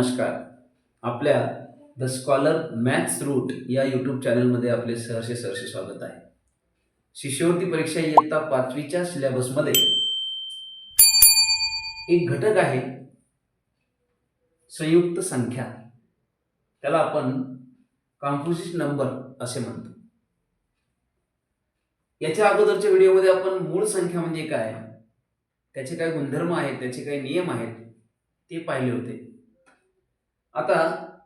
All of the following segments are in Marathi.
नमस्कार. आपल्या द स्कॉलर मॅथ्स रूट या यूट्यूब चॅनलमध्ये आपले सहर्षे स्वागत आहे. शिष्यवृत्ती परीक्षा इयत्ता 5वीच्या सिलेबसमध्ये एक घटक आहे संयुक्त संख्या. त्याला आपण कॉम्पोजिट नंबर असे म्हणतो. याच्या अगोदरच्या व्हिडिओमध्ये आपण मूळ संख्या म्हणजे काय, त्याचे काय गुणधर्म आहेत, त्याचे काही नियम आहेत ते पाहिले होते. आता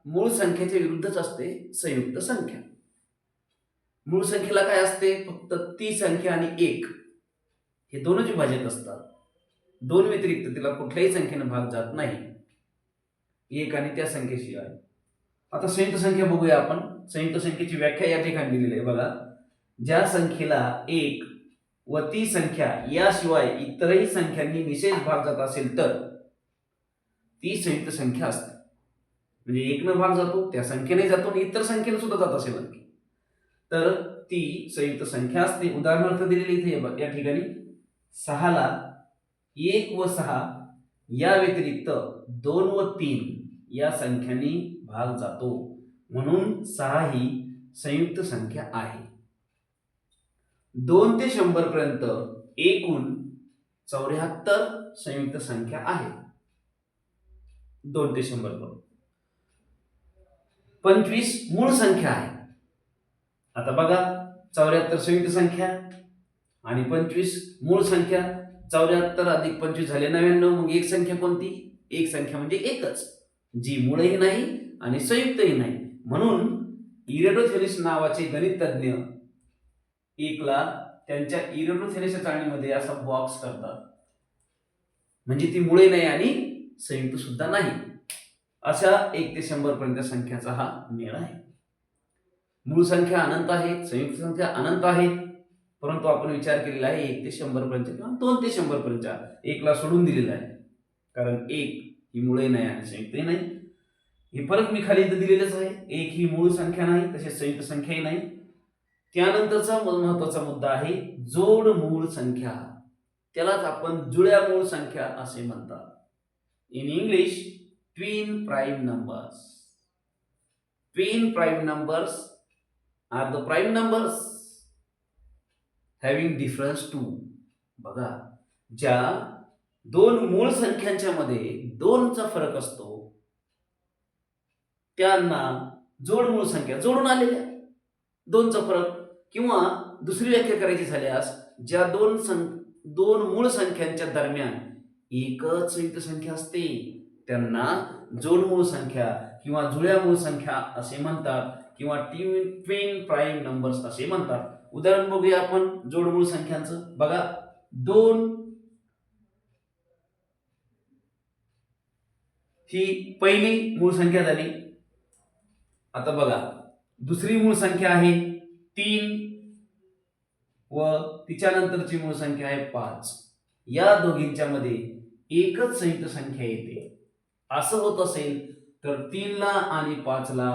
मूळ संख्येच्या विरुद्धच असते संयुक्त संख्या. मूळ संख्येला काय असते, फक्त ती संख्या आणि एक हे दोनच विभाजक असतात. दोन व्यतिरिक्त तिला कुठल्याही संख्येने भाग जात नाही, एक आणि त्या संख्येशिवाय. आता संयुक्त संख्या बघूया आपण. संयुक्त संख्येची व्याख्या या ठिकाणी दिलेली आहे बघा. ज्या संख्येला एक व ती संख्या याशिवाय इतरही संख्यांनी विशेष भाग जात असेल तर ती संयुक्त संख्या असते. म्हणजे एक न भाग जातो त्या संख्येने जातो आणि इतर संख्येने सुद्धा जात असेल तर ती संयुक्त संख्या असते. उदाहरणार्थ दिलेली इथे या ठिकाणी 6 ला 1 व 6 या व्यतिरिक्त 2 व 3 या संख्यांनी भाग जातो, म्हणून 6 ही संयुक्त संख्या आहे. 2 ते 100 पर्यंत एकूण 74 संयुक्त संख्या आहे. 2 ते 100 पर्यंत 25 मूळ संख्या आहे. आता बघा, 74 संयुक्त संख्या आणि 25 मूळ संख्या. 74 अधिक 25 झाले 99. मग एक संख्या कोणती? एक संख्या म्हणजे एकच, जी मूळही नाही आणि संयुक्तही नाही. म्हणून इरेटोथेलिस नावाचे गणितज्ञ एकला त्यांच्या इरेटोथेलिसच्या चाळणीमध्ये असा बॉक्स करतात, म्हणजे ती मुळे नाही आणि संयुक्त सुद्धा नाही. अशा 1 ते 100 पर्यंत संख्याचा हा मेळ आहे. मूळ संख्या अनंत आहे, संयुक्त संख्या अनंत आहे, परंतु आपण विचार केलेला आहे 1 ते 100 पर्यंत किंवा 2 ते 100 पर्यंत. 1 ला सोडून दिलेला आहे, कारण 1 ही मुळे नाही आणि संयुक्तही नाही. हे फरक मी खाली इथं दिलेलंच आहे. 1 ही मूळ संख्या नाही, तसेच संयुक्त संख्याही नाही. त्यानंतरचा महत्वाचा मुद्दा आहे जोड मूळ संख्या. त्यालाच आपण जुळ्या मूळ संख्या असे म्हणतात. In English twin prime numbers. Twin prime numbers are the prime numbers having difference to. बघा, ज्या दोन मूळ संख्यांच्या मध्ये 2चा फरक असतो त्यांना जोड मूळ संख्या, जोडून आलेल्या 2चा फरक. किंवा दुसरी व्याख्या करायची झाल्यास, ज्या दोन मूळ संख्यांच्या दरम्यान एकच संयुक्त संख्या असते त्यांना जोड मूळ संख्या किंवा जुळ्या मूळ संख्या असे म्हणतात, किंवा ट्विन प्राईम नंबर्स असे म्हणतात. उदाहरण बघूया आपण जोड मूळ संख्यांचं. बघा, 2 ही पहिली मूळ संख्या झाली. आता बघा, दुसरी मूळ संख्या आहे 3 व तिच्या नंतरची मूळ संख्या आहे 5. या दोघींच्या मध्ये एकच संयुक्त संख्या येते. असं होत असेल तर 3 ला आणि 5 ला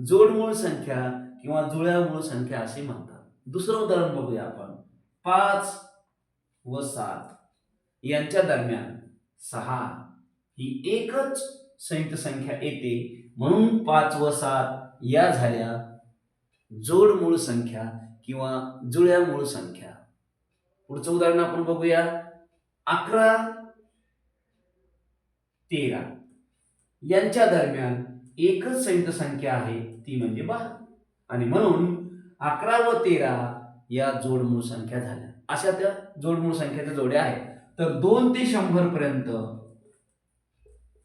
जोडमूळ संख्या किंवा जुळ्या मूळ संख्या असे म्हणतात. दुसरं उदाहरण बघूया आपण. 5 व 7 यांच्या दरम्यान 6 ही एकच संयुक्त संख्या येते, म्हणून 5 व 7 या झाल्या जोड मूळ संख्या किंवा जुळ्या मूळ संख्या. पुढचं उदाहरण आपण बघूया. 11 13 यांच्या दरम्यान एकच संयुक्त संख्या आहे, ती म्हणजे 12, आणि म्हणून 11 व 13 या जोडमूळ संख्या झाल्या. अशा त्या जोडमूळ संख्येच्या जोड्या आहेत. तर 2 ते 100 पर्यंत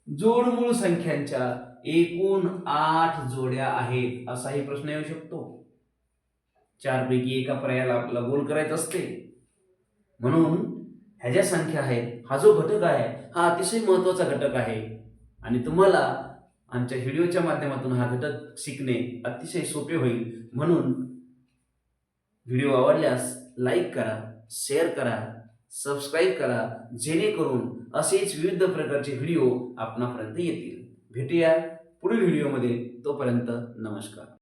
जोडमूळ संख्यांच्या एकूण 8 जोड्या आहेत. असाही प्रश्न येऊ शकतो. 4 पैकी एका पर्यायाला आपल्याला गोल करायचं असते. म्हणून ह्या ज्या संख्या आहेत, हा जो घटक आहे हा अतिशय महत्वाचा घटक आहे, आणि तुम्हाला आमच्या व्हिडिओच्या माध्यमातून हा घटक शिकणे अतिशय सोपे होईल. म्हणून व्हिडिओ आवडल्यास लाईक करा, शेअर करा, सबस्क्राईब करा, जेणेकरून असेच विविध प्रकारचे व्हिडिओ आपणापर्यंत येतील. भेटूया पुढील व्हिडिओमध्ये. तोपर्यंत नमस्कार.